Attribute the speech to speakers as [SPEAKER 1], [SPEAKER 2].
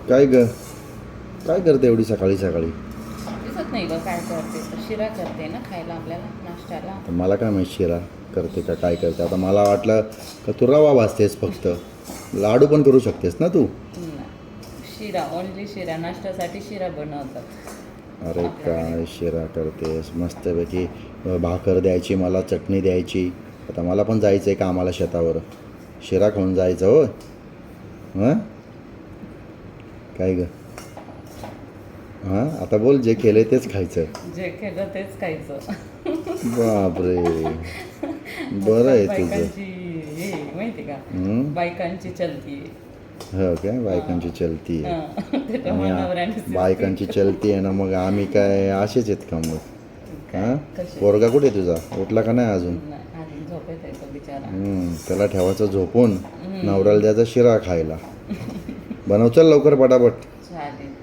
[SPEAKER 1] काय ग, काय करते एवढी सकाळी सकाळी?
[SPEAKER 2] दिसत नाही ग काय करते तर शिरा करते ना खायला आपल्याला नाश्त्याला.
[SPEAKER 1] तर मला काय माहिती शिरा करते का काय करते. आता मला वाटलं का तू रवा भाजतेस फक्त, लाडू पण करू शकतेस ना तू.
[SPEAKER 2] शिरा ओनली शिरा नाश्त्यासाठी शिरा बनवतात.
[SPEAKER 1] अरे
[SPEAKER 2] आपल्याकडे.
[SPEAKER 1] काय शिरा करतेस मस्तपैकी. भाकर द्यायची मला, चटणी द्यायची. आता मला पण जायचं आहे कामाला शेतावर, शिरा खाऊन जायचं हो. हां काय ग, हां आता बोल, जे केलं तेच खायचं.
[SPEAKER 2] जे केलं तेच खायचं.
[SPEAKER 1] बापरे, बरं आहे तुझं.
[SPEAKER 2] बायकांची हे माहिती का,
[SPEAKER 1] हं?
[SPEAKER 2] बायकांची चलती आहे.
[SPEAKER 1] हो काय, बायकांची चलती आहे.
[SPEAKER 2] त्याच्यामुळे नवऱ्याने
[SPEAKER 1] आणि बायकांची चलती आहे ना, मग आम्ही काय असेच आहेत का मग? हां,
[SPEAKER 2] कसे
[SPEAKER 1] पोरगा कुठे आहे तुझा? उठला का नाही अजून?
[SPEAKER 2] नाही, आधी झोपेत आहे तो बिचारा.
[SPEAKER 1] त्याला ठेवायचं झोपून, नवऱ्याला द्यायचा शिरा खायला. बनव चल लवकर पटापट.
[SPEAKER 2] चालेल.